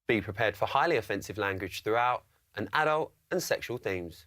Be prepared for highly offensive language throughout and adult and sexual themes.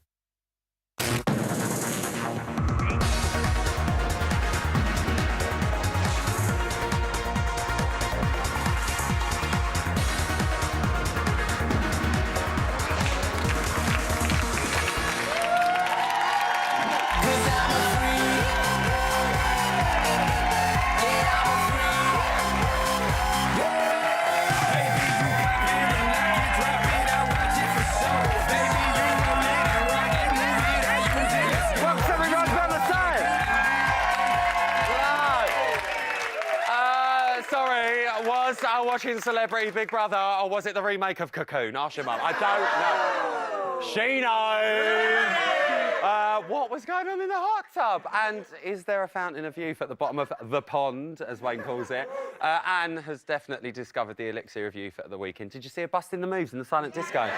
Was I watching Celebrity Big Brother, or was it the remake of Cocoon? Ask your mum. I don't know. She knows. What was going on in the hot tub? And is there a fountain of youth at the bottom of the pond, as Wayne calls it? Anne has definitely discovered the elixir of youth at the weekend. Did you see her busting the moves in the silent disco?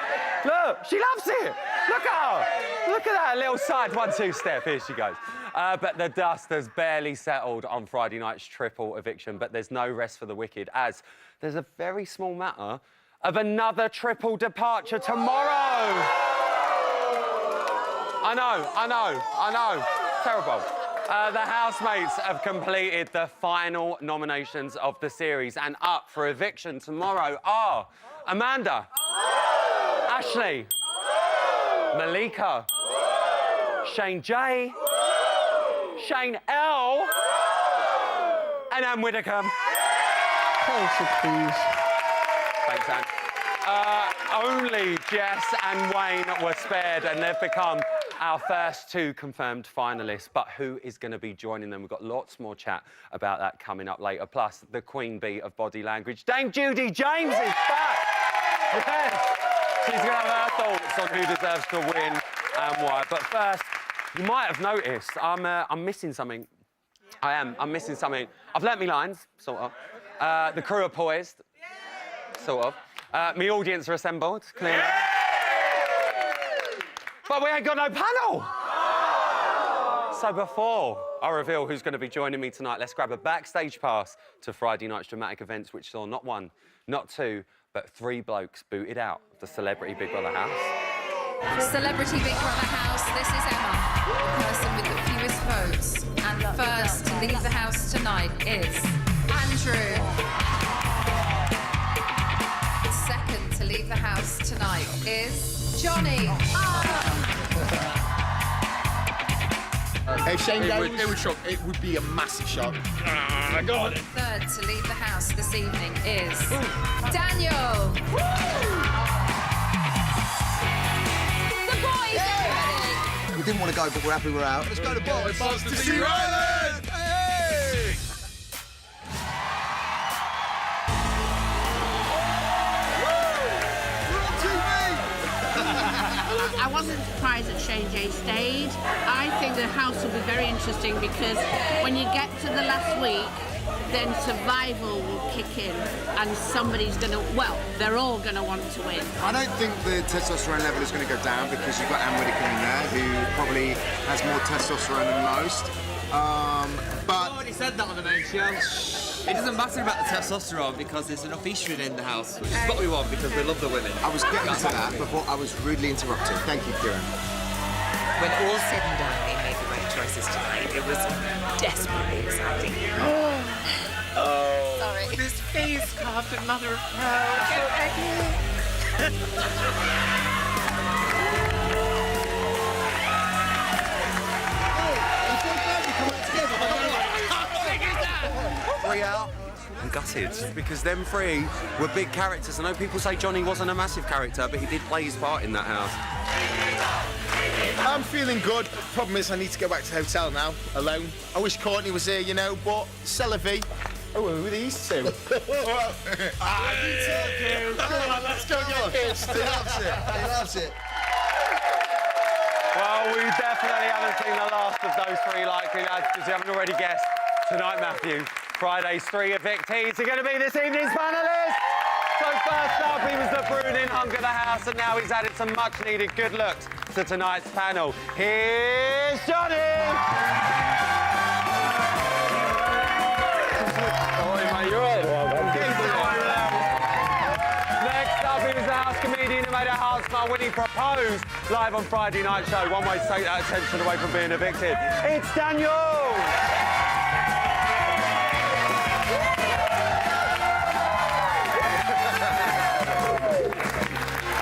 Look, she loves it. Look at her. Look at that little side 1-2 step. Here she goes. But the dust has barely settled on Friday night's triple eviction, but there's no rest for the wicked, as there's a very small matter of another triple departure tomorrow. I know. Terrible. The housemates have completed the final nominations of the series, and up for eviction tomorrow are Amanda, Ashley, Malika, Shane J, Shane L, and Anne Widdicombe. Closer, please. Thanks, Anne. Only Jess and Wayne were spared, and they've become our first two confirmed finalists. But who is going to be joining them? We've got lots more chat about that coming up later. Plus, the queen bee of body language, Dame Judy James, is back. Yes. She's going to have her thoughts on who deserves to win and why. But first, you might have noticed I'm missing something. I'm missing something. I've learnt my lines, sort of. The crew are poised, sort of. My audience are assembled, clearly. But we ain't got no panel! So before I reveal who's going to be joining me tonight, let's grab a backstage pass to Friday night's dramatic events, which saw not one, not two, but 3 blokes booted out of the Celebrity Big Brother house. Celebrity Big Brother house, this is Emma, the person with the fewest votes. And first to leave the house tonight is Andrew. Second to leave the house tonight is Johnny. If Shane it would be a massive shock. I got it. Third to leave the house this evening is Daniel. The boys are ready. We didn't want to go, but we're happy we're out. Let's go to Bob's to see Ryland! Hey! I wasn't surprised that Shane J stayed. I think the house will be very interesting because when you get to the last week, then survival will kick in and somebody's going to, well, they're all going to want to win. I don't think the testosterone level is going to go down because you've got Anne Widdicombe in there who probably has more testosterone than most. But I already said that on the main show. It doesn't matter about the testosterone because there's enough estrogen in the house, which is what we want because we love the women. I was getting to that before I was rudely interrupted. Thank you, Kieran. When all said and done, they made the right choices tonight. It was desperately exciting. Oh. Sorry. This face carved a mother of pearl. Out. I'm gutted because them 3 were big characters. I know people say Johnny wasn't a massive character, but he did play his part in that house. I'm feeling good. Problem is, I need to go back to the hotel now, alone. I wish Courtney was here, you know, but Celavi. Oh, who are these two? You took you. Come on, let's go get pissed. He loves it. He loves it. Well, we definitely haven't seen the last of those 3 likely lads, because you haven't already guessed. Tonight, Matthew, Friday's 3 evictees are going to be this evening's panellists. So first up, he was the brooding hunk of the house, and now he's added some much-needed good looks to tonight's panel. Here's Johnny! Next up, He was the house comedian who made a house smile when he proposed live on Friday Night Show. One way to take that attention away from being evicted. It's Daniel!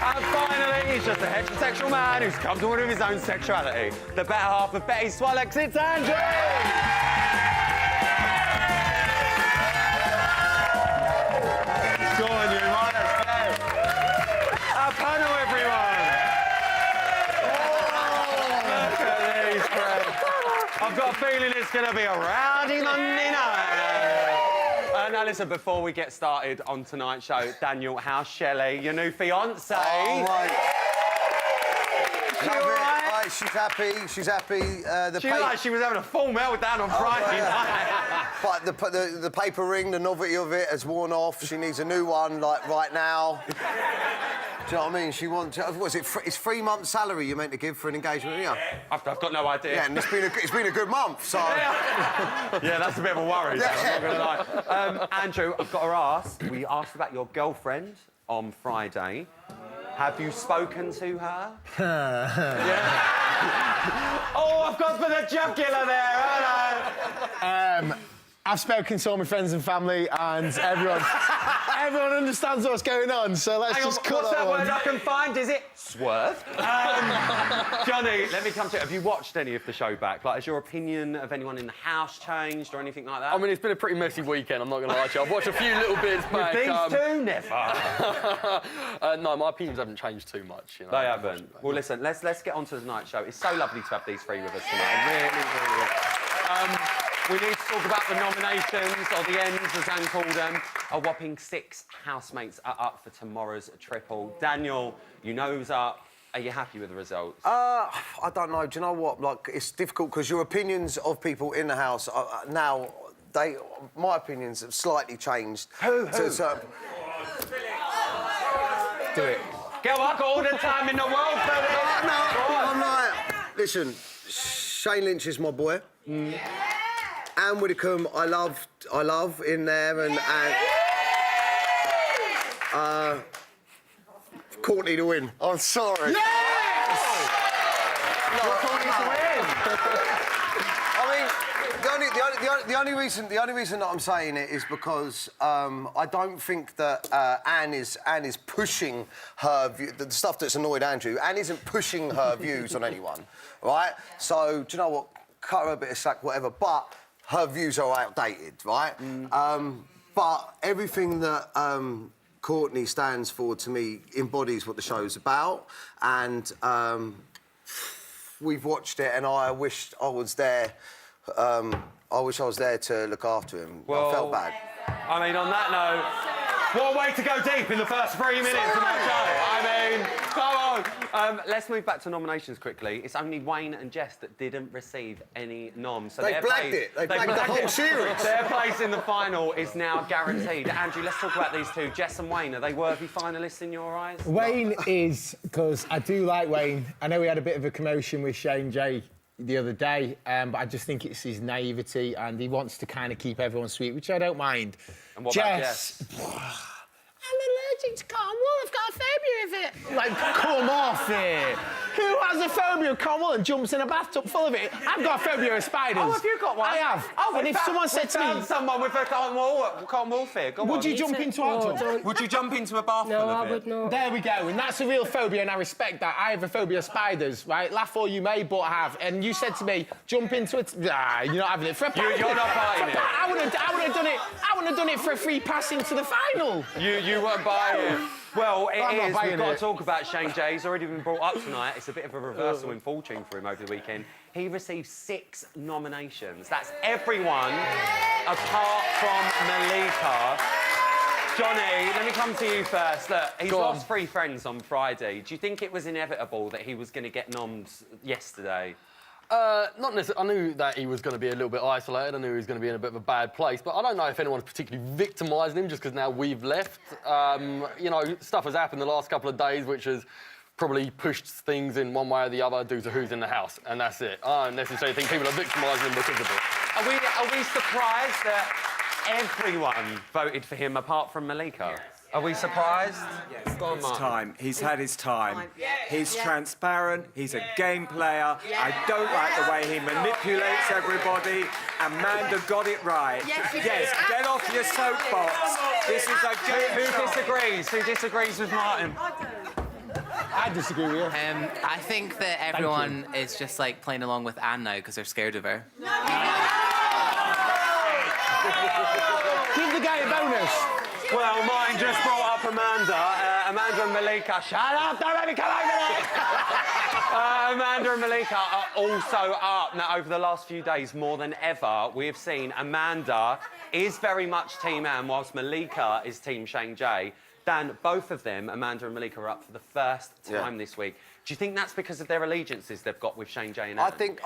And finally, he's just a heterosexual man who's comfortable with his own sexuality. The better half of Betty Swallows, it's Andrew! Go on, you, right? Our panel, everyone! Look at these friends. I've got a feeling it's going to be a rowdy Monday night. Now, listen, before we get started on tonight's show, Daniel, how's Shelley, your new fiancée? Oh, right. She all right? Right, she's happy. She's happy. She looked like she was having a full meltdown on Friday night. But the paper ring, the novelty of it has worn off. She needs a new one, like, right now. Do you know what I mean? She wants... What is it? It's 3 months' salary you're meant to give for an engagement, yeah? I've got no idea. Yeah, and it's been a good month, so... Yeah, that's a bit of a worry, though, I'm not going to lie. Andrew, I've got to ask. We asked about your girlfriend on Friday. Have you spoken to her? Yeah. Oh, I've got for the jugular there, haven't I? I've spoken to all my friends and family, and everyone understands what's going on. So let's just cut what's that that one. word I can find? Is it swerve? Johnny, let me come to you. Have you watched any of the show back? Like, has your opinion of anyone in the house changed or anything like that? I mean, it's been a pretty messy weekend, I'm not going to lie to you. I've watched a few little bits back. These two, never. No, my opinions haven't changed too much, you know. They haven't. Well, listen, let's get on to tonight's show. It's so lovely to have these three with us tonight. Really, really. We need to talk about the nominations, or the ends, as Anne called them. A whopping 6 housemates are up for tomorrow's triple. Daniel, you know who's up. Are you happy with the results? I don't know. Do you know what? Like, it's difficult because your opinions of people in the house are, now, my opinions have slightly changed. Who? So, Do it. Go on, I've got all the time in the world for this. I'm like, listen, Shane Lynch is my boy. Anne Widdecombe, I love in there, and Courtney to win. I'm sorry. Yes! Courtney to win. I mean, the only reason that I'm saying it is because I don't think that Anne is pushing her view, the stuff that's annoyed Andrew. Anne isn't pushing her views on anyone, right? So do you know what? Cut her a bit of slack, whatever. But her views are outdated, right? But everything that Courtney stands for, to me, embodies what the show's about. And we've watched it, and I wish I was there. I wish I was there to look after him. Well, I felt bad. I mean, on that note, what a way to go deep in the first 3 minutes of our show. I mean, come on. Let's move back to nominations quickly. It's only Wayne and Jess that didn't receive any noms. So They blagged it. They blagged the whole series. Their place in the final is now guaranteed. Andrew, let's talk about these two. Jess and Wayne, are they worthy finalists in your eyes? Wayne is, because I do like Wayne. I know we had a bit of a commotion with Shane J the other day, but I just think it's his naivety, and he wants to kind of keep everyone sweet, which I don't mind. And what about Jess? I'm allergic to cotton wool. I've got a phobia of it. Like, come off it. Who has a phobia of cotton wool and jumps in a bathtub full of it? I've got a phobia of spiders. Oh, have you got one? I have. Oh, and if someone said to me... someone with a cotton wool fear. Go Would on. you jump into a bathtub? Would you jump into a bath full of it? No, I would not. There we go, and that's a real phobia, and I respect that. I have a phobia of spiders, right? Laugh all you may, but I have. And you said to me, jump into it. Nah, you're not having it. For a You're not buying it. I would have done it. I would have done it for a free pass into the final. You weren't buying it. Well, I'm not We've buying got it. to talk about Shane J. He's already been brought up tonight. It's a bit of a reversal in fortune for him over the weekend. He received 6 nominations. That's everyone apart from Malika. Johnny, let me come to you first. Look, he's lost 3 friends on Friday. Do you think it was inevitable that he was going to get noms yesterday? Not necessarily. I knew that he was going to be a little bit isolated. I knew he was going to be in a bit of a bad place. But I don't know if anyone's particularly victimising him just because now we've left. You know, stuff has happened the last couple of days which has probably pushed things in one way or the other due to who's in the house, and that's it. I don't necessarily think people are victimising him because of it. Are we surprised that everyone voted for him apart from Malika? Are we surprised? Yes, Go on, it's Mark. time. He's had his time. He's transparent. He's a game player. I don't like the way he manipulates everybody. Amanda got it right. Yes, get off your soapbox. This is a game. Who disagrees? Who disagrees with Martin? I disagree with you. I think that everyone is just like playing along with Anne now because they're scared of her. Give the guy a bonus. Well, mine just brought up Amanda. Amanda and Malika. Shut up! Don't let me come over there! Amanda and Malika are also up. Now, over the last few days, more than ever, we have seen Amanda is very much Team Anne, whilst Malika is Team Shane J. Dan, both of them, Amanda and Malika, are up for the first time this week. Do you think that's because of their allegiances they've got with Shane J and Anne? I think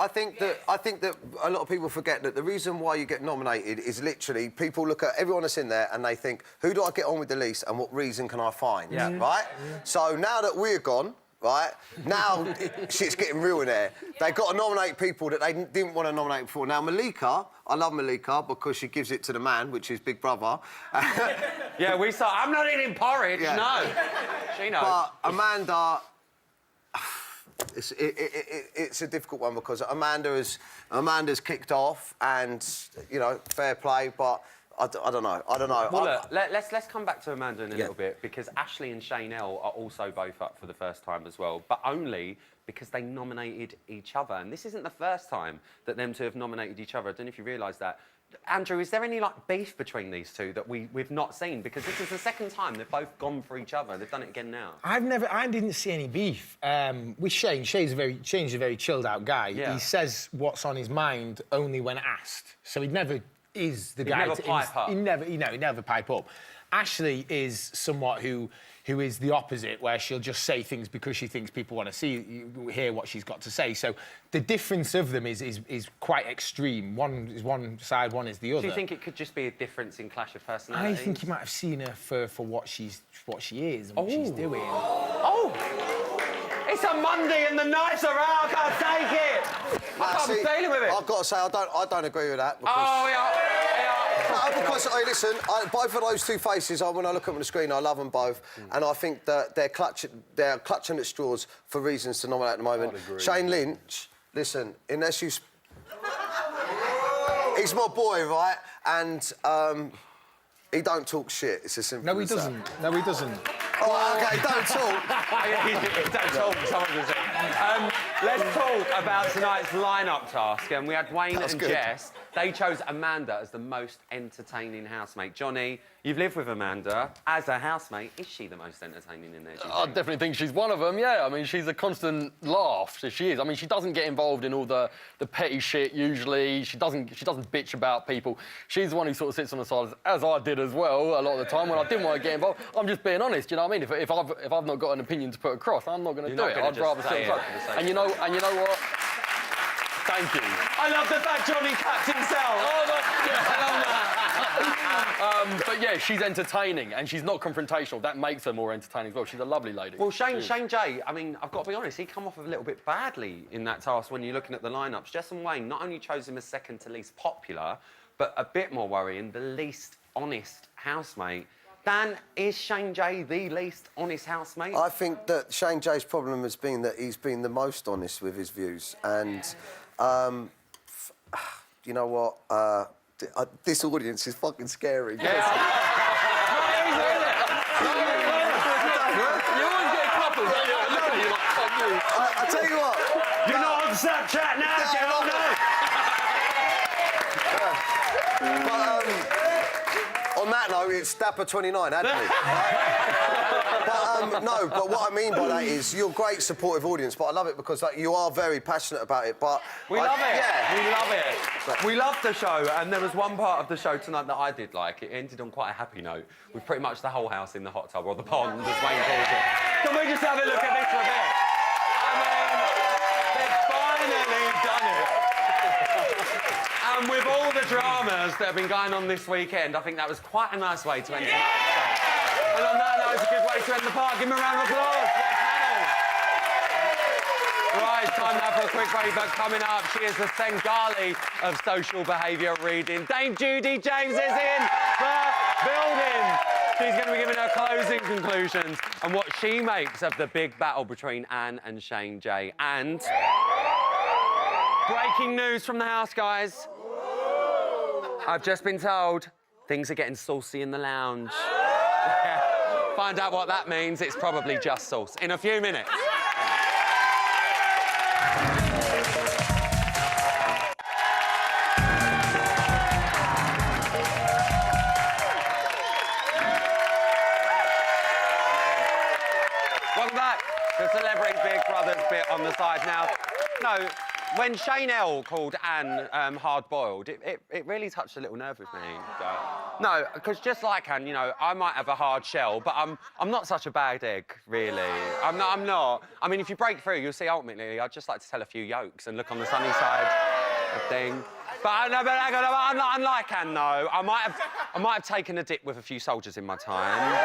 that a lot of people forget that the reason why you get nominated is literally people look at everyone that's in there and they think, who do I get on with the least and what reason can I find? Yeah. Right? So now that we're gone, right, now shit's getting real in there. They've got to nominate people that they didn't want to nominate before. Now, Malika, I love Malika because she gives it to the man, which is Big Brother. Yeah, we saw. I'm not eating porridge, no. She knows. But Amanda... It's a difficult one because Amanda's kicked off and, you know, fair play, but I don't know. Well, look, let's come back to Amanda in a little bit because Ashley and Shaynell are also both up for the first time as well, but only because they nominated each other. And this isn't the first time that them two have nominated each other. I don't know if you realise that. Andrew, is there any, like, beef between these two that we've not seen? Because this is the second time they've both gone for each other. They've done it again now. I didn't see any beef with Shane. Shane's a very chilled out guy. Yeah. He says what's on his mind only when asked. So he never is the guy. Never pipe up. He never pipe up. Ashley is somewhat who is the opposite, where she'll just say things because she thinks people want to hear what she's got to say. So the difference of them is quite extreme. One is one side, one is the other. Do you think it could just be a difference in clash of personalities? I think you might have seen her for what she is and what she's doing. Oh! It's a Monday and the nights are out. I can't take it. I can't be dealing with it. I've got to say, I don't agree with that. Because... Oh, yeah. No, because, hey, listen, both of those two faces, when I look at them on the screen, I love them both. And I think that they're clutching at straws for reasons to nominate at the moment. Shane Lynch, listen, unless you... He's my boy, right? And he don't talk shit. It's as simple as that. No, he doesn't. Oh, OK, don't talk. Don't talk, someone was it. Let's talk about tonight's lineup task. And we had Wayne and Jess. They chose Amanda as the most entertaining housemate. Johnny, you've lived with Amanda. As a housemate, is she the most entertaining in there? I definitely think she's one of them, yeah. I mean, she's a constant laugh, so she is. I mean, she doesn't get involved in all the petty shit usually. She doesn't bitch about people. She's the one who sort of sits on the side, as I did as well, a lot of the time when I didn't want to get involved. I'm just being honest, you know what I mean? If I've not got an opinion to put across, I'm not going to do it. I'd rather sit on the side. And you know what? Thank you. I love the fact Johnny capped himself. Oh, I love that. But yeah, she's entertaining and she's not confrontational. That makes her more entertaining as well. She's a lovely lady. Well, Shane J, I mean, I've got to be honest, he come off a little bit badly in that task when you're looking at the lineups. Jess and Wayne not only chose him as second to least popular, but a bit more worrying, the least honest housemate. Dan, is Shane J the least honest housemate? I think that Shane J's problem has been that he's been the most honest with his views. And, you know what? This audience is fucking scary. You always get couples, don't you? Look at you like, fuck you. I tell you what. You're not on Snapchat now, girl, no. But, on that note, it's Dapper29, hadn't we? But what I mean by that is you're a great supportive audience, but I love it because you are very passionate about it. But we love it. Yeah. We love it. We love the show, and there was one part of the show tonight that I did like. It ended on quite a happy note, with pretty much the whole house in the hot tub or the pond, as Wayne calls it. Can we just have a look at this for a bit? I mean, they've finally done it. And with all the dramas that have been going on this weekend, I think that was quite a nice way to end the show. And on that note, it's a good way to end the park. Give me a round of applause for the panel. Right, time now for a quick break, but coming up, she is the Sengali of social behaviour reading. Dame Judy James is in the building. She's going to be giving her closing conclusions and what she makes of the big battle between Anne and Shane J. And breaking news from the house, guys. I've just been told things are getting saucy in the lounge. Find out what that means. It's probably just sauce. In a few minutes. Welcome back to Celebrity Big Brother's bit on the side now. No, when Shane L called Anne hard-boiled, it really touched a little nerve with me. No, because just like Anne, you know, I might have a hard shell, but I'm not such a bad egg, really. I'm not. I mean, if you break through, you'll see ultimately I'd just like to tell a few yolks and look on the sunny side of things. But unlike Anne, though, I might have taken a dip with a few soldiers in my time.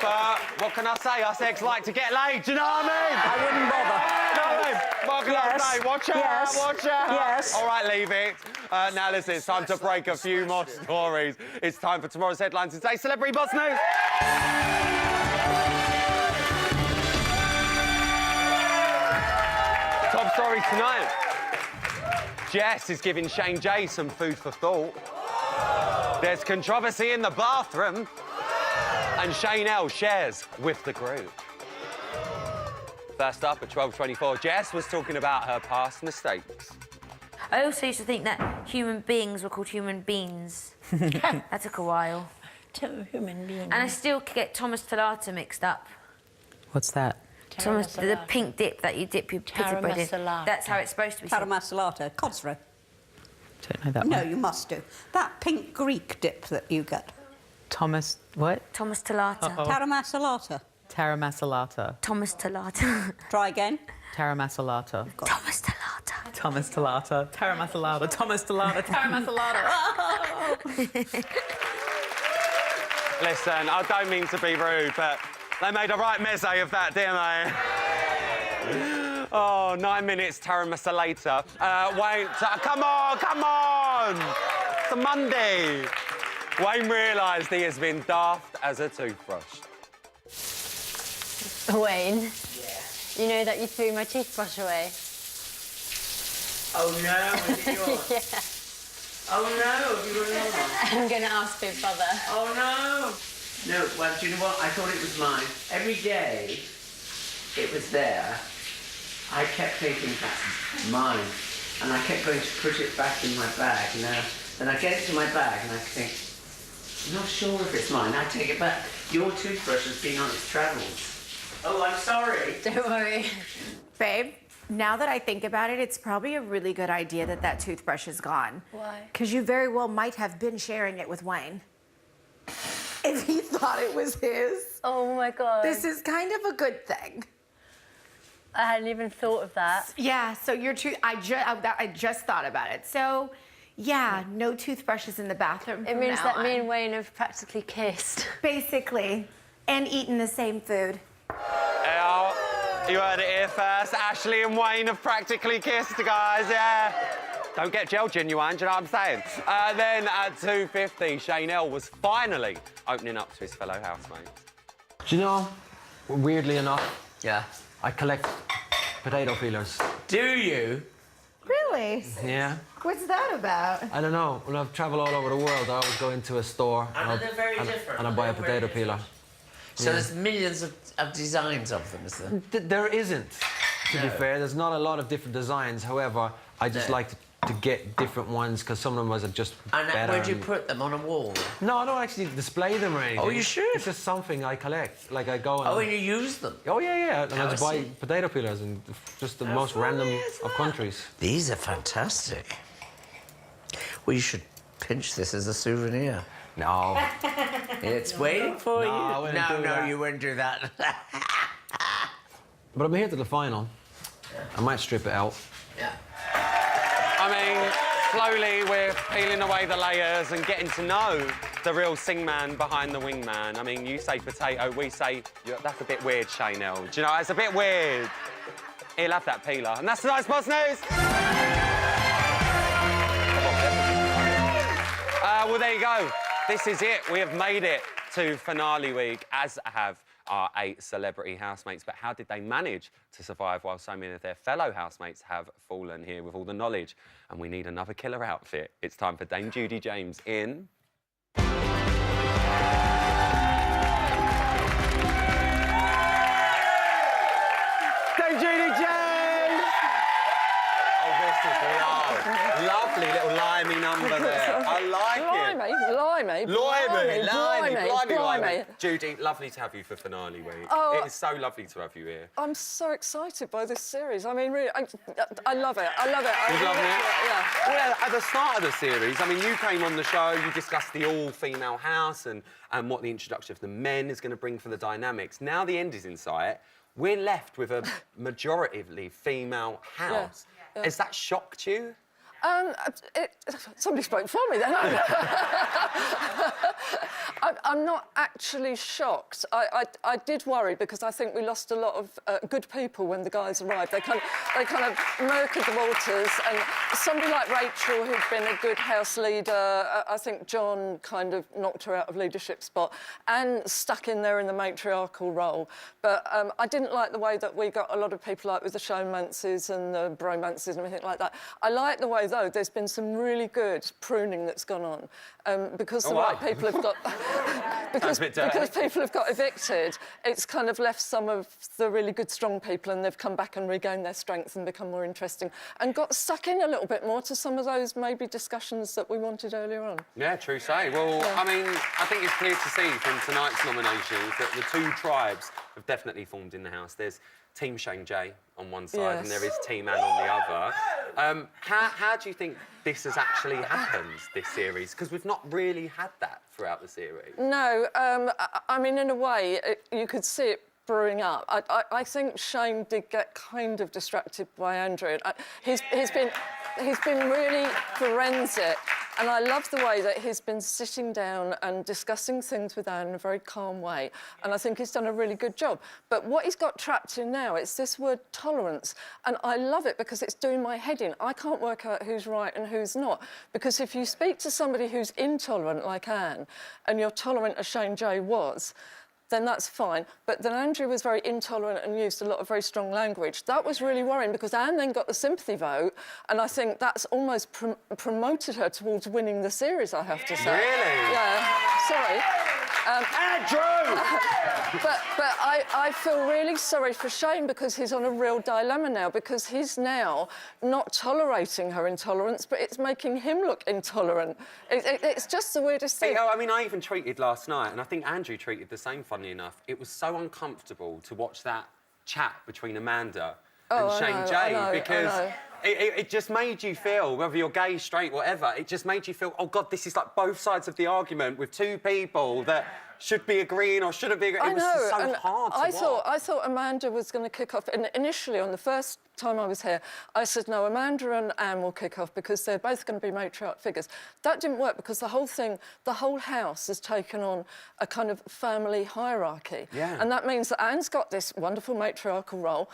But what can I say? Us eggs like to get laid, do you know what I mean? I wouldn't bother. No, what can I say? Watch out, Yes. watch out. Yes. All right, leave it. Now listen, it's time to break a few more stories. It's time for tomorrow's headlines in today's Celebrity Boss News. Top story tonight. Jess is giving Shane J some food for thought. There's controversy in the bathroom. And Shane L shares with the group. First up at 12:24, Jess was talking about her past mistakes. I also used to think that human beings were called human beans. That took a while. Two human beings. And I still get Thomas Tolata mixed up. What's that? Thomas, the pink dip that you dip your pita bread in. That's how it's supposed to be. Taramasalata, Cosro. Don't know that No, one. you must do. That pink Greek dip that you get. Thomas, what? Thomas Tolata. Taramasalata. Taramasalata. Thomas Tolata. Try again. Taramasalata. Thomas Tolata. Thomas Tolata. Taramasalata. Thomas Tolata. Taramasalata. Listen, I don't mean to be rude, but they made a right meze of that, didn't they? Oh, 9 minutes, Taramasalata later. Wayne, come on! It's a Monday. Wayne realised he has been daft as a toothbrush. Wayne, you know that you threw my toothbrush away? Oh no, is it yours? Yeah. Oh no, have you got another one? I'm going to ask Big Brother. Oh no! No, well, do you know what? I thought it was mine. Every day it was there, I kept thinking that's mine. And I kept going to put it back in my bag. Now, then I get it to my bag and I think, I'm not sure if it's mine. I take it back. Your toothbrush has been on its travels. Oh, I'm sorry. Don't worry. Babe, now that I think about it, it's probably a really good idea that that toothbrush is gone. Why? Because you very well might have been sharing it with Wayne. If he thought it was his. Oh my God. This is kind of a good thing. I hadn't even thought of that. Yeah, so your I just thought about it. So, yeah, no toothbrushes in the bathroom. It from means now that me on. and Wayne have practically kissed. Basically. And eaten the same food. Yeah, you heard it here first. Ashley and Wayne have practically kissed, guys, yeah. Don't get gel genuine, do you know what I'm saying? Then at 2:50, Shane L was finally opening up to his fellow housemates. Do you know, weirdly enough, Yeah. I collect potato peelers. Do you? Really? Yeah. What's that about? I don't know. When I've travelled all over the world, I always go into a store And they're very different. and I buy a They're very potato peeler. So Yeah. there's millions of designs of them, is there? There isn't, to be No. fair. There's not a lot of different designs. However, I just No. like to get different ones because some of them are just better. And where do you and- put them on a wall? No, I don't actually display them or anything. Oh, you should. It's just something I collect. Like I go and... Oh, and you use them? Oh, yeah. And I Oh, just I buy see. potato peelers and just the most random of countries. These are fantastic. Well, you should pinch this as a souvenir. No. It's waiting for No, you. I wouldn't do that. You wouldn't do that. But I'm here to the final. I might strip it out. Yeah. I mean, slowly we're peeling away the layers and getting to know the real singman behind the wingman. I mean, you say potato, we say... That's a bit weird, Shane L. Do you know, it's a bit weird. He'll have that peeler. And that's tonight's Boss News! Well, there you go. this is it. We have made it to finale week, as have our 8 celebrity housemates. But how did they manage to survive while so many of their fellow housemates have fallen here with all the knowledge? And we need another killer outfit. It's time for Dame Judy James in... Dame Judy James! Oh, this is love. Lovely little limey number there. I like it. Blimey. Judy, lovely to have you for finale week. Oh, it is so lovely to have you here. I'm so excited by this series. I mean, really, I love it. I love it. You're loving it? Yeah. Well, at the start of the series, I mean, you came on the show, you discussed the all-female house and what the introduction of the men is going to bring for the dynamics. Now the end is in sight. We're left with a majoritively female house. Yeah. Has that shocked you? Somebody spoke for me then. I'm not actually shocked. I did worry because I think we lost a lot of good people when the guys arrived. They kind of murkied the waters, and somebody like Rachel, who'd been a good house leader, I think John kind of knocked her out of leadership spot, and stuck in there in the matriarchal role. But I didn't like the way that we got a lot of people like with the showmances and the bromances and everything like that. I like the way, though, there's been some really good pruning that's gone on because the right people have got because people have got evicted. It's kind of left some of the really good, strong people, and they've come back and regained their strength and become more interesting, and got stuck in a little bit more to some of those maybe discussions that we wanted earlier on. Yeah, true say. Well, yeah. I mean, I think it's clear to see from tonight's nominations that the 2 tribes have definitely formed in the house. There's Team Shane J on one side, and there is Team Anne on the other. How do you think this has actually happened, this series? Because we've not really had that throughout the series. No, I mean, in a way, you could see it brewing up. I think Shane did get kind of distracted by Andrew. He's been really forensic. And I love the way that he's been sitting down and discussing things with Anne in a very calm way. And I think he's done a really good job. But what he's got trapped in now, it's this word tolerance. And I love it because it's doing my head in. I can't work out who's right and who's not. Because if you speak to somebody who's intolerant like Anne, and you're tolerant as Shane J was, then that's fine. But then Andrew was very intolerant and used a lot of very strong language. That was really worrying because Anne then got the sympathy vote, and I think that's almost promoted her towards winning the series, I have to say. Really? Yeah, sorry. Andrew! but I feel really sorry for Shane because he's on a real dilemma now, because he's now not tolerating her intolerance, but it's making him look intolerant. It's just the weirdest thing. I mean, I even tweeted last night, and I think Andrew tweeted the same, funnily enough. It was so uncomfortable to watch that chat between Amanda and Shane J, because it just made you feel, whether you're gay, straight, whatever, it just made you feel, oh, God, this is like both sides of the argument with 2 people that should be agreeing or shouldn't be agreeing. It was just so hard to watch. I thought Amanda was going to kick off. And initially, on the first time I was here, I said, no, Amanda and Anne will kick off because they're both going to be matriarch figures. That didn't work because the whole house has taken on a kind of family hierarchy. Yeah. And that means that Anne's got this wonderful matriarchal role.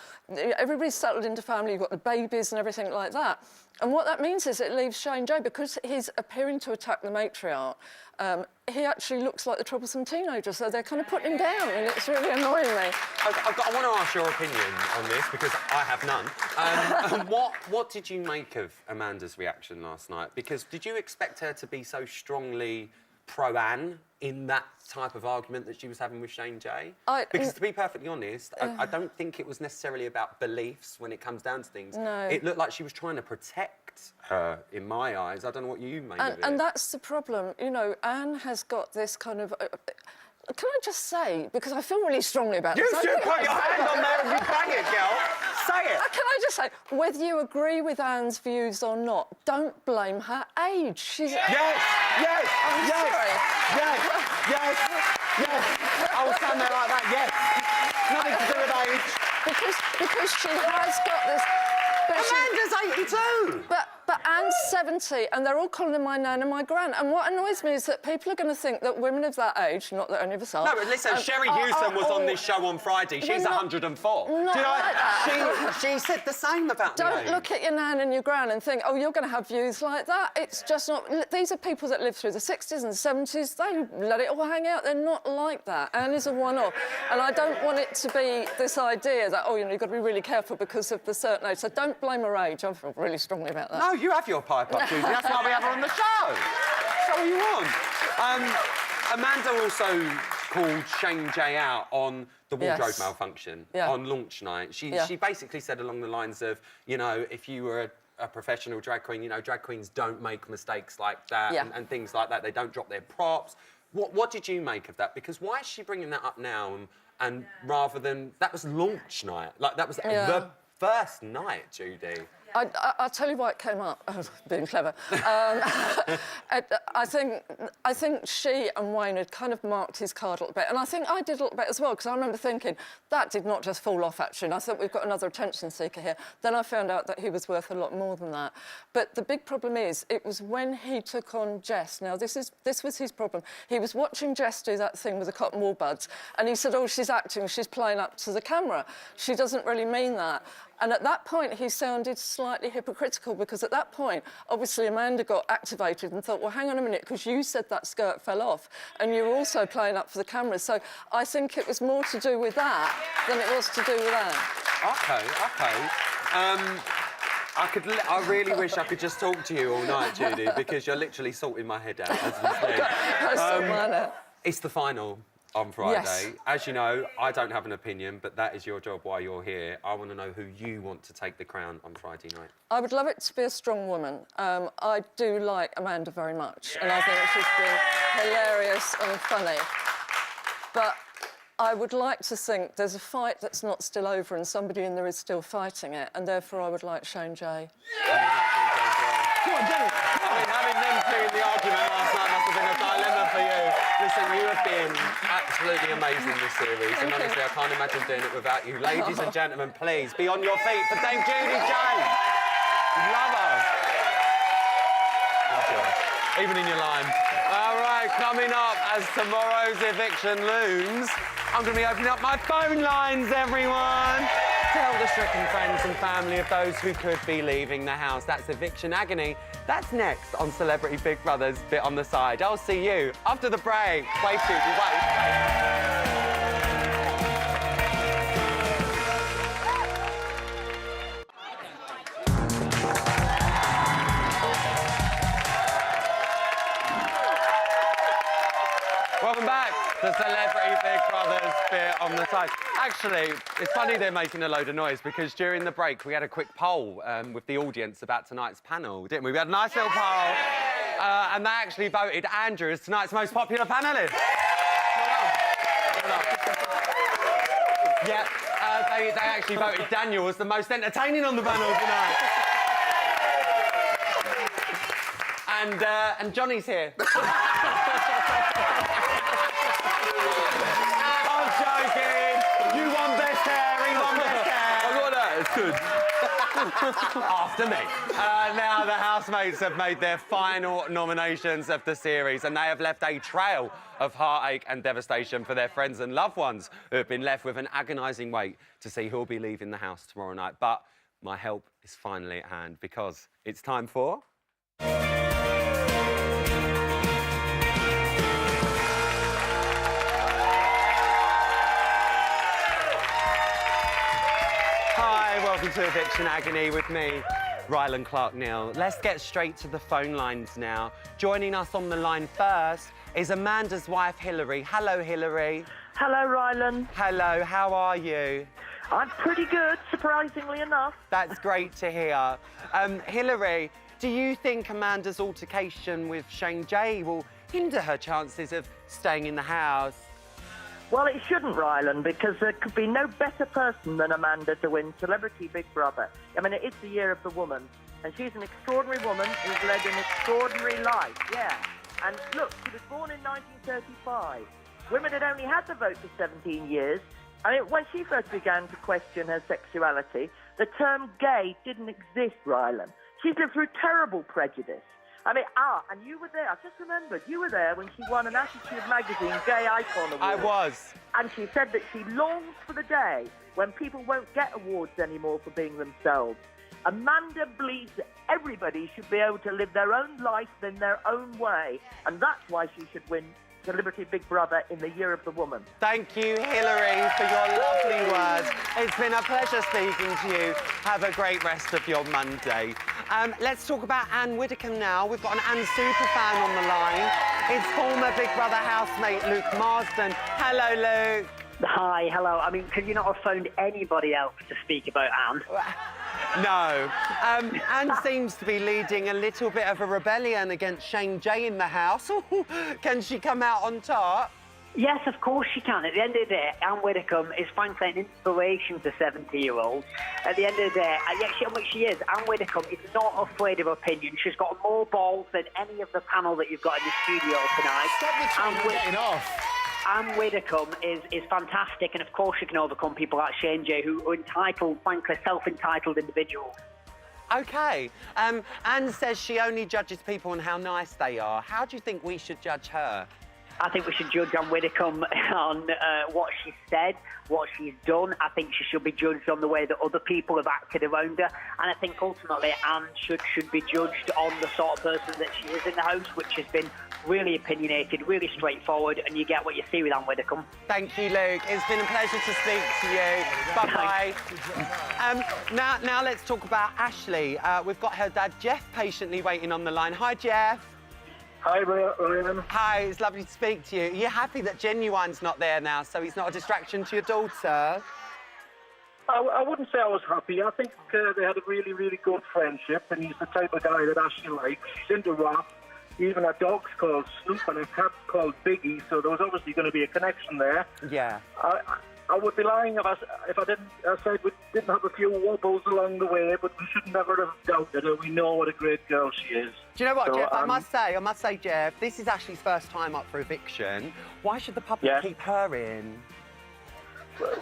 Everybody's settled into family, you've got the babies and everything like that. And what that means is it leaves Shane J, because he's appearing to attack the matriarch, he actually looks like the troublesome teenager, so they're kind of putting him down, and it's really annoying me. I want to ask your opinion on this, because I have none. What did you make of Amanda's reaction last night? Because did you expect her to be so strongly pro-Anne in that type of argument that she was having with Shane J? Because to be perfectly honest, I don't think it was necessarily about beliefs when it comes down to things. No. It looked like she was trying to protect her, in my eyes. I don't know what you made of it. And that's the problem. You know, Anne has got this kind of... can I just say, because I feel really strongly about this... You should put your hand on there and you bang it, girl. Say it. Can I just say, whether you agree with Anne's views or not, don't blame her age. She's... Yes! I'm sorry. Yes! I will stand there like that, yes. Nothing to do with age. Because she has got this... Amanda's 82! But and 70, and they're all calling my nan and my gran. And what annoys me is that people are going to think that women of that age, not that any of us are... No, but listen, Sherry Houston was on this show on Friday. She's 104. Not like that. She said the same about me. Don't look at your nan and your gran and think, oh, you're going to have views like that. It's just not... These are people that lived through the 60s and 70s. They let it all hang out. They're not like that. Anne is a one-off. And I don't want it to be this idea that, oh, you know, you've got to be really careful because of the certain age. So don't blame her age. I feel really strongly about that. No, you have your pipe up, Judy. That's why we have her on the show. That's what you want. Amanda also called Shane J out on the wardrobe malfunction on launch night. She basically said along the lines of, you know, if you were a professional drag queen, you know, drag queens don't make mistakes like that and things like that. They don't drop their props. What did you make of that? Because why is she bringing that up now and rather than... That was launch night. Like, that was the first night, Judy. I'll tell you why it came up. Being clever. I think she and Wayne had kind of marked his card a little bit, and I think I did a little bit as well, because I remember thinking, that did not just fall off, actually, and I thought, we've got another attention seeker here. Then I found out that he was worth a lot more than that. But the big problem is, it was when he took on Jess. Now, this was his problem. He was watching Jess do that thing with the cotton wool buds, and he said, oh, she's acting, she's playing up to the camera. She doesn't really mean that. And at that point, he sounded slightly hypocritical, because at that point, obviously, Amanda got activated and thought, well, hang on a minute, because you said that skirt fell off, and you were also playing up for the camera. So I think it was more to do with that than it was to do with that. OK. I really wish I could just talk to you all night, Judy, because you're literally sorting my head out, as we say. It's the final on Friday. Yes. As you know, I don't have an opinion, but that is your job while you're here. I want to know who you want to take the crown on Friday night. I would love it to be a strong woman. I do like Amanda very much, and I think she's been hilarious and funny. But I would like to think there's a fight that's not still over and somebody in there is still fighting it, and therefore I would like Shane J. Come on, Jenny. I mean, having them two in the argument last night must have been a dilemma for you. Listen, you have been absolutely amazing this series, and honestly, I can't imagine doing it without you. Ladies and gentlemen, please be on your feet for Dame Judy J. Love her. Love her. Even in your line. All right, coming up as tomorrow's eviction looms, I'm going to be opening up my phone lines, everyone. Tell the stricken friends and family of those who could be leaving the house. That's Eviction Agony. That's next on Celebrity Big Brother's Bit on the Side. I'll see you after the break. Wait, Judy, wait. Welcome back to Celebrity Big Brother's Bit on the Side. Actually, it's funny they're making a load of noise, because during the break we had a quick poll with the audience about tonight's panel, didn't we? We had a nice little poll, and they actually voted Andrew as tonight's most popular panellist. Yeah, they actually voted Daniel as the most entertaining on the panel tonight. And Johnny's here. I'm joking. You won best hair. He won best hair. I got that. It's good. After me. Now the housemates have made their final nominations of the series, and they have left a trail of heartache and devastation for their friends and loved ones who have been left with an agonising wait to see who'll be leaving the house tomorrow night. But my help is finally at hand, because it's time for... Hi, welcome to Eviction Agony with me, Rylan Clark-Neal. Let's get straight to the phone lines now. Joining us on the line first is Amanda's wife, Hilary. Hello, Hilary. Hello, Rylan. Hello, how are you? I'm pretty good, surprisingly enough. That's great to hear. Hilary, do you think Amanda's altercation with Shane J will hinder her chances of staying in the house? Well, it shouldn't, Rylan, because there could be no better person than Amanda to win Celebrity Big Brother. I mean, it is the year of the woman, and she's an extraordinary woman who's led an extraordinary life, yeah. And look, she was born in 1935. Women had only had the vote for 17 years. I mean, when she first began to question her sexuality, the term gay didn't exist, Rylan. She's lived through terrible prejudice. I mean, and you were there. I just remembered. You were there when she won an Attitude Magazine Gay Icon Award. I was. And she said that she longs for the day when people won't get awards anymore for being themselves. Amanda believes that everybody should be able to live their own life in their own way, and that's why she should win Celebrity Big Brother in the Year of the Woman. Thank you, Hillary, for your lovely words. It's been a pleasure speaking to you. Have a great rest of your Monday. Let's talk about Anne Widdecombe now. We've got an Anne superfan on the line. It's former Big Brother housemate Luke Marsden. Hello, Luke. Hi, hello. I mean, could you not have phoned anybody else to speak about Anne? No. Anne seems to be leading a little bit of a rebellion against Shane Jay in the house. Can she come out on top? Yes, of course she can. At the end of the day, Anne Widdecombe is frankly an inspiration to 70-year-olds. At the end of the day, she is. Anne Widdecombe is not afraid of opinion. She's got more balls than any of the panel that you've got in the studio tonight. Stop the getting off. Anne Widdecombe is fantastic, and of course she can overcome people like Shane Jay, who are entitled, frankly, self-entitled individuals. OK. Anne says she only judges people on how nice they are. How do you think we should judge her? I think we should judge Anne Widdecombe on what she said, what she's done. I think she should be judged on the way that other people have acted around her. And I think ultimately Anne should be judged on the sort of person that she is in the house, which has been really opinionated, really straightforward, and you get what you see with Anne Widdecombe. Thank you, Luke. It's been a pleasure to speak to you. Bye-bye. Now let's talk about Ashley. We've got her dad, Jeff, patiently waiting on the line. Hi, Jeff. Hi, Ryan. Hi, it's lovely to speak to you. Are you happy that Genuine's not there now, so he's not a distraction to your daughter? I wouldn't say I was happy. I think they had a really, really good friendship, and he's the type of guy that Ashley likes. He's into rap. Even a dog's called Snoop and a cat's called Biggie, so there was obviously going to be a connection there. Yeah. I would be lying if I said we didn't have a few wobbles along the way, but we should never have doubted her. We know what a great girl she is. Do you know what, so, Jeff? I must say, Jeff, this is Ashley's first time up for eviction. Why should the public keep her in?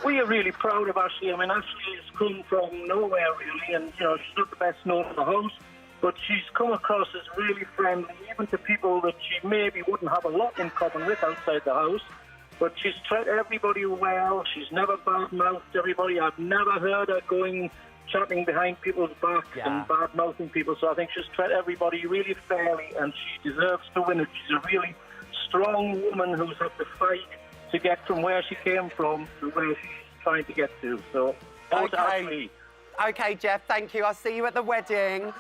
We are really proud of Ashley. I mean, Ashley's come from nowhere, really, and, you know, she's not the best known in the house, but she's come across as really friendly, even to people that she maybe wouldn't have a lot in common with outside the house. But she's treated everybody well. She's never bad-mouthed everybody. I've never heard her chatting behind people's backs and bad-mouthing people. So I think she's treated everybody really fairly, and she deserves to win it. She's a really strong woman who's had to fight to get from where she came from to where she's trying to get to. So, Okay. OK, Jeff, thank you. I'll see you at the wedding.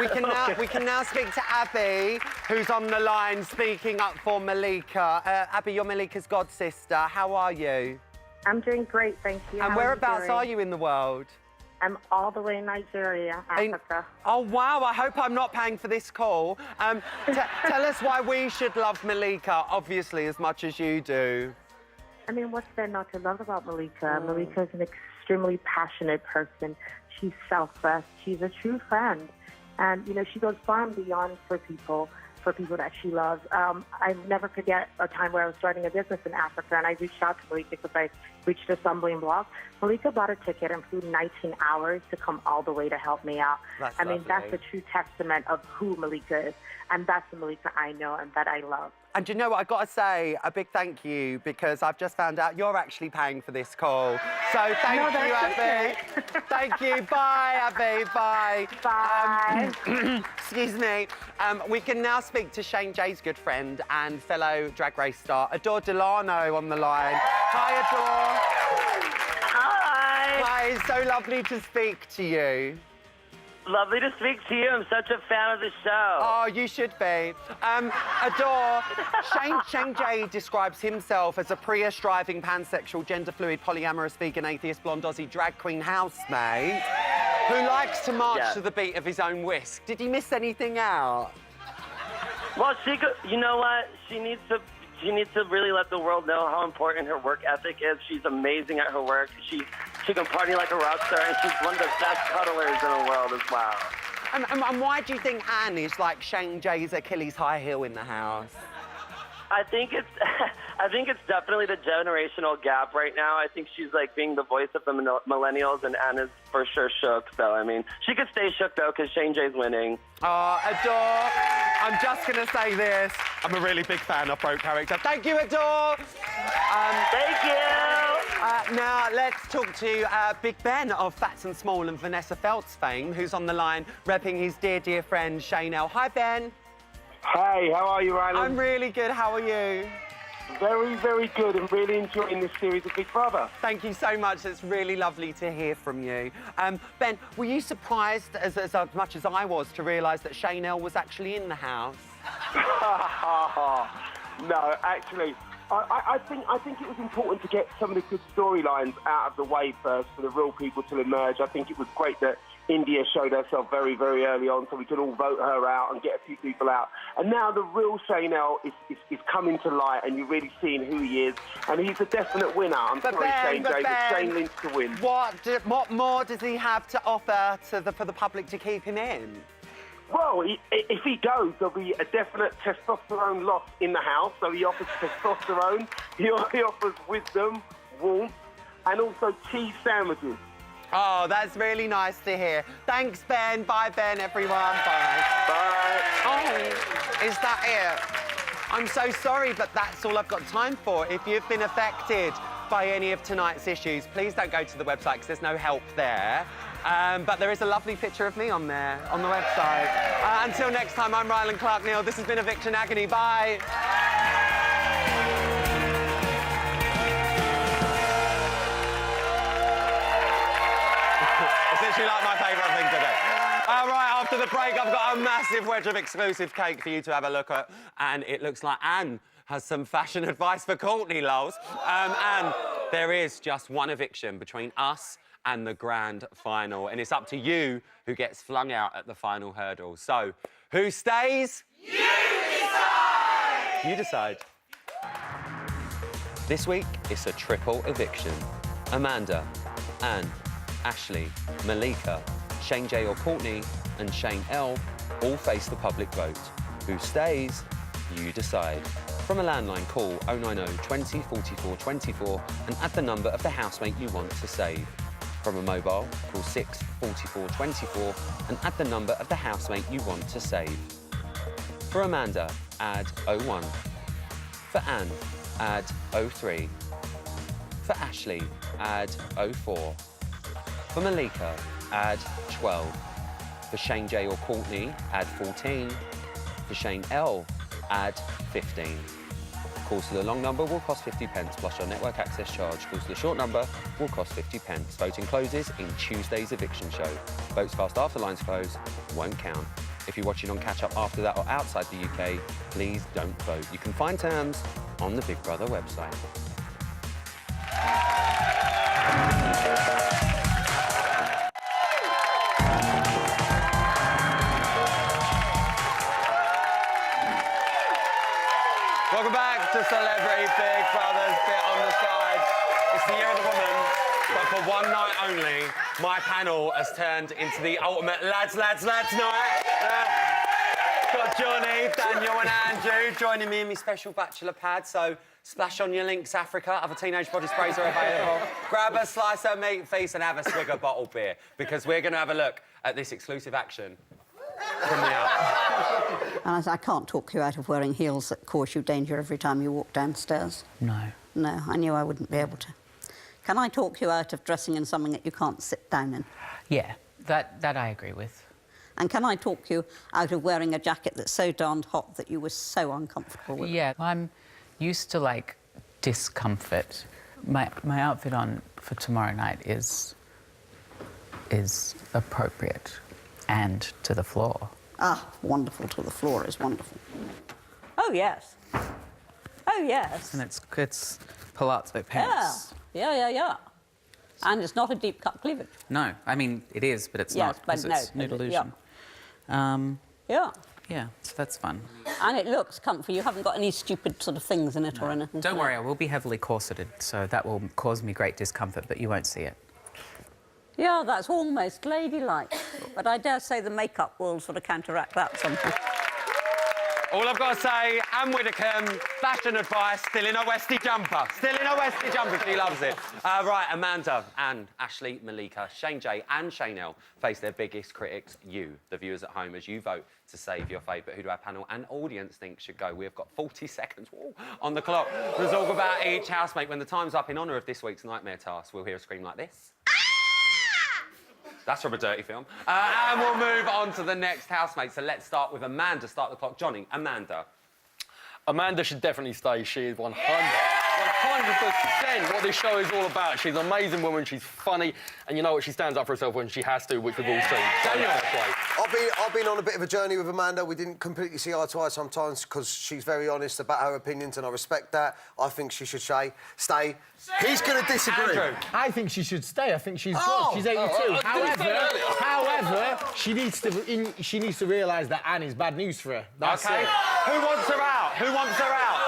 We can now speak to Abby, who's on the line speaking up for Malika. Abby, you're Malika's god sister. How are you? I'm doing great, thank you. And whereabouts are you in the world? I'm all the way in Nigeria, Africa. Oh, wow. I hope I'm not paying for this call. Tell us why we should love Malika, obviously, as much as you do. I mean, what's there not to love about Malika? Malika is an extremely passionate person. She's selfless. She's a true friend. And, you know, she goes far and beyond for people that she loves. I never forget a time where I was starting a business in Africa, and I reached out to Malika because I reached a stumbling block. Malika bought a ticket and flew 19 hours to come all the way to help me out. That's mean, lovely. that's a true testament of who Malika is. And that's the Malika I know and that I love. And you know what? I've got to say a big thank you, because I've just found out you're actually paying for this call. So thank you, Abby. Thank you. Bye, Abby. Bye. Bye. Excuse me. We can now speak to Shane Jay's good friend and fellow Drag Race star, Adore Delano, on the line. Hi, Adore. Hi. Hi, it's so lovely to speak to you. Lovely to speak to you. I'm such a fan of the show. Oh, you should be. Adore, Shane Jay describes himself as a Prius driving, pansexual, gender fluid, polyamorous, vegan, atheist, blonde Aussie drag queen housemate who likes to march to the beat of his own whisk. Did he miss anything out? Well, you know what? She needs to really let the world know how important her work ethic is. She's amazing at her work. She can party like a rock star, and she's one of the best cuddlers in the world as well. And why do you think Anne is like Shane Jay's Achilles high heel in the house? I think it's I think it's definitely the generational gap right now. I think she's like being the voice of the millennials, and Anna's for sure shook. So I mean, she could stay shook though because Shane Jay's winning. Oh, Adore, I'm just gonna say this. I'm a really big fan of Broke Character. Thank you, Adore. Thank you. Now let's talk to Big Ben of Fats and Small and Vanessa Feltz fame, who's on the line repping his dear friend Shane L. Hi, Ben. Hey, how are you, Rylan? I'm really good. How are you? Very, very good, and really enjoying this series of Big Brother. Thank you so much. It's really lovely to hear from you. Ben, were you surprised as much as I was to realise that Shane L was actually in the house? No, actually, I think it was important to get some of the good storylines out of the way first for the real people to emerge. I think it was great that India showed herself very, very early on so we could all vote her out and get a few people out. And now the real Shane L is coming to light and you're really seeing who he is. And he's a definite winner. I'm sorry, Shane Jay, but Shane Lynch to win. What more does he have to offer for the public to keep him in? Well, if he goes, there'll be a definite testosterone loss in the house. So he offers testosterone, he offers wisdom, warmth, and also cheese sandwiches. Oh, that's really nice to hear. Thanks, Ben. Bye, Ben, everyone. Bye. Bye. Oh, is that it? I'm so sorry, but that's all I've got time for. If you've been affected by any of tonight's issues, please don't go to the website because there's no help there. But there is a lovely picture of me on there, on the website. Until next time, I'm Rylan Clark-Neal. This has been Eviction Agony. Bye. It's literally like my favourite thing to do. All right, after the break, I've got a massive wedge of exclusive cake for you to have a look at. And it looks like Anne has some fashion advice for Courtney, lols. And there is just one eviction between us and the grand final. And it's up to you who gets flung out at the final hurdle. So, who stays? You decide! You decide. This week, it's a triple eviction. Amanda, Anne, Ashley, Malika, Shane J or Courtney, and Shane L all face the public vote. Who stays? You decide. From a landline, call 090 20 44 24 and add the number of the housemate you want to save. From a mobile, call 6 44 24 and add the number of the housemate you want to save. For Amanda, add 01. For Anne, add 03. For Ashley, add 04. For Malika, add 12. For Shane J or Courtney, add 14. For Shane L, add 15. Calls to the long number will cost 50 pence plus your network access charge. Calls to the short number will cost 50 pence. Voting closes in Tuesday's eviction show. Votes cast after lines close won't count. If you're watching on catch-up after that or outside the UK, please don't vote. You can find terms on the Big Brother website. Welcome back to Celebrity Big Brother's Bit on the Side. It's the year of the woman, but for one night only, my panel has turned into the ultimate lads night. Got Johnny, Daniel and Andrew joining me in my special bachelor pad, so splash on your Lynx Africa. Other teenage body sprays are available. Grab a slice of meat feast and have a swig of bottled beer, because we're going to have a look at this exclusive action from the out. And I can't talk you out of wearing heels that cause you danger every time you walk downstairs. No. No, I knew I wouldn't be able to. Can I talk you out of dressing in something that you can't sit down in? Yeah, that I agree with. And can I talk you out of wearing a jacket that's so darned hot that you were so uncomfortable with? Yeah, I'm used to, like, discomfort. My outfit on for tomorrow night is appropriate and to the floor. Ah, wonderful. To the floor is wonderful. Oh, yes. Oh, yes. And it's palazzo pants. Yeah. And it's not a deep cut cleavage. No, I mean, it is, but it's yes, not. But no, it's nude illusion. Yeah. Yeah, so that's fun. And it looks comfy. You haven't got any stupid sort of things in it or anything. Don't worry, I will be heavily corseted, so that will cause me great discomfort, but you won't see it. Yeah, that's almost ladylike. But I dare say the makeup will sort of counteract that somehow. All I've got to say, Anne Widdecombe, fashion advice, still in a Westie jumper. Still in a Westie jumper, she loves it. Right, Amanda, Anne, Ashley, Malika, Shane J and Shaynell face their biggest critics, you, the viewers at home, as you vote to save your favourite Who Do our panel and audience think should go. We've got 40 seconds on the clock. We'll talk about each housemate. When the time's up, in honour of this week's nightmare task, we'll hear a scream like this. That's from a dirty film. And we'll move on to the next housemate. So let's start with Amanda. Start the clock. Johnny, Amanda. Amanda should definitely stay. She is 100% what this show is all about. She's an amazing woman, she's funny, and you know what, she stands up for herself when she has to, which we've all seen. Daniel. I've been on a bit of a journey with Amanda. We didn't completely see eye to eye sometimes because she's very honest about her opinions, and I respect that. I think she should stay. He's going to disagree. Andrew. I think she should stay. I think she's good. She's 82. However, she needs to realise that Anne is bad news for her. That's OK. it. Who wants her out? Who wants her out?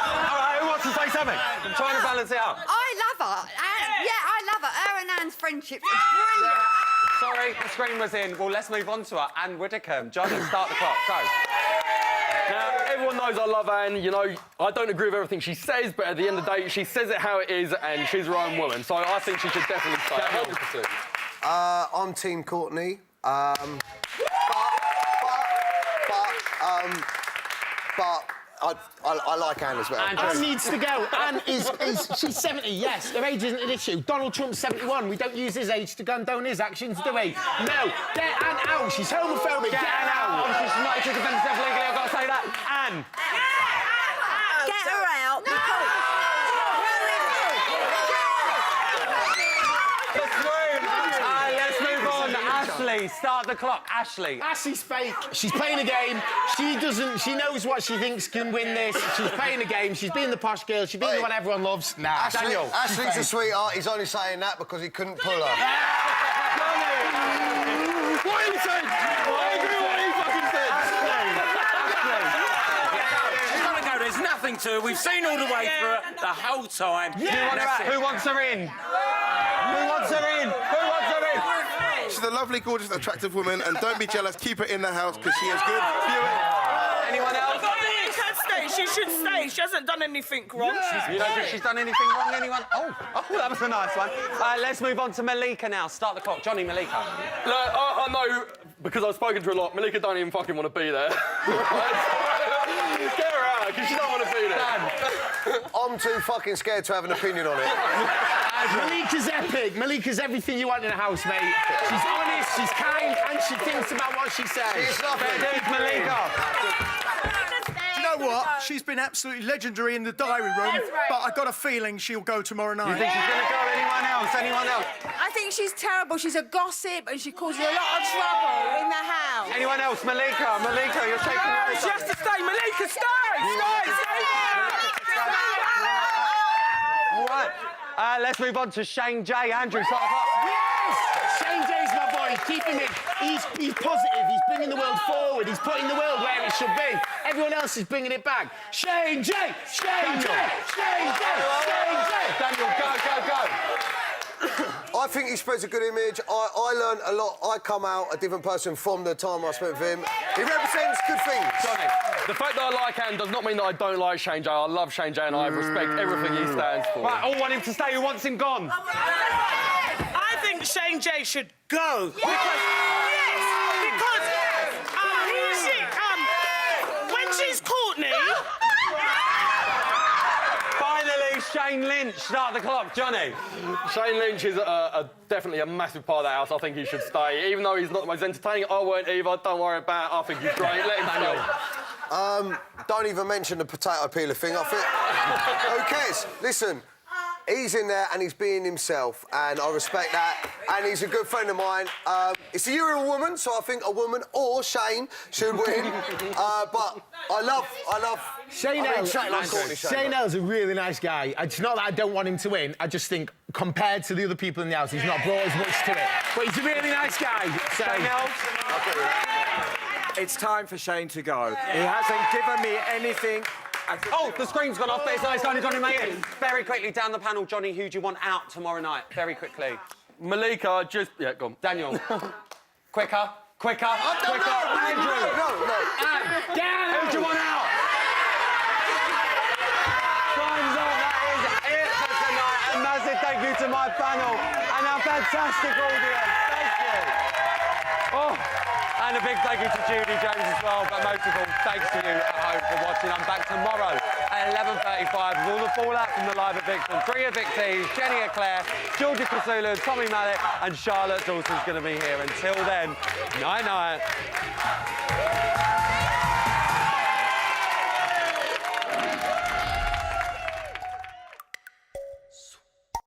All right, who wants to say something? I'm trying to balance it out. I love her. I love her. Her and Anne's friendship is brilliant. Sorry, the screen was in. Well, let's move on to her. Anne Widdecombe. Johnny, start the clock. Go. Now, everyone knows I love Anne. You know, I don't agree with everything she says, but at the end of the day, she says it how it is, and she's her own woman. So I think she should definitely stay. 100%. I'm Team Courtney. But I like Anne as well. Anne needs to go. Anne she's 70, yes. Her age isn't an issue. Donald Trump's 71. We don't use his age to condone his actions, do we? No. Get Anne out. She's homophobic. Get Anne out. Obviously, she's not to defend herself legally. I've got to say that. Anne. Get her out. Let's move on. Ashley, start the clock. Ashley. Ashley's fake. She's playing a game. She knows what she thinks can win this. She's playing a game. She's being the posh girl. She's being the one everyone loves. Nah. Daniel. Ashley's a sweetheart. He's only saying that because he couldn't pull her. What are you saying? I agree with what he fucking said. She's got to go. There's nothing to her. We've seen all the way through it the whole time. Who wants her in? Who wants her in? Who wants her in? She's a lovely, gorgeous, attractive woman, and don't be jealous. Keep her in the house because she is good. Anyone else? She should stay. She hasn't done anything wrong. You don't think she's done anything wrong, anyone? Oh, that was a nice one. Let's move on to Malika now. Start the clock. Johnny, Malika. Look, I know, because I've spoken to her a lot, Malika don't even fucking want to be there. Get her out, because she don't want to be there. I'm too fucking scared to have an opinion on it. Malika's epic. Malika's everything you want in a house, mate. She's honest, she's kind, and she thinks about what she says. She's lovely. Malika. Do you know what? She's been absolutely legendary in the diary room, but I've got a feeling she'll go tomorrow night. You think she's going to go? Anyone else? Anyone else? I think she's terrible. She's a gossip and she causes a lot of trouble in the house. Anyone else? Malika, you're shaking your head. She has to stay. Malika, stay! All right. Let's move on to Shane J. Andrew, start the clock. Yes! Shane J's my boy. Keep him in. He's positive. He's bringing the world forward. He's putting the world where it should be. Everyone else is bringing it back. Shane J! Shane J! Shane J! Shane J! Daniel, go. I think he spreads a good image. I learned a lot. I come out a different person from the time I spent with him. He represents good things. Johnny, the fact that I like Anne does not mean that I don't like Shane J. I love Shane J and I respect everything he stands for. Right, all want him to stay. Who wants him gone? I think Shane J should go. Because when she's Courtney... Finally, Shane Lynch, start the clock. Johnny. Shane Lynch is definitely a massive part of that house. I think he should stay. Even though he's not the most entertaining, I won't either. Don't worry about it. I think he's great. Let him stay. Don't even mention the potato peeler thing. I think... Who cares? Listen, he's in there and he's being himself, and I respect that, and he's a good friend of mine. It's a year of a woman, so I think a woman or Shane should win. But I love... Shaynell's a really nice guy. It's not that I don't want him to win. I just think, compared to the other people in the house, he's not brought as much to it. But he's a really nice guy. So... It's time for Shane to go. He hasn't given me anything. Oh, the screen's gone off, but it's only gone in my ear. Very quickly, down the panel, Johnny, who do you want out tomorrow night? Very quickly. Malika, just... Yeah, go on. Daniel. Quicker. Quicker. Andrew. No. Down. Who do you want out? Time's up. That is it for tonight. A massive thank you to my panel and our fantastic audience. Thank you. Oh, and a big thank you to Judy James as well. But most of all, thanks to you at home for watching. I'm back tomorrow at 11:35 with all the fallout from the live evictions. 3 evictees, Jenny Eclair, Georgia Kasula, Tommy Mallet, and Charlotte Dawson's going to be here. Until then, night-night.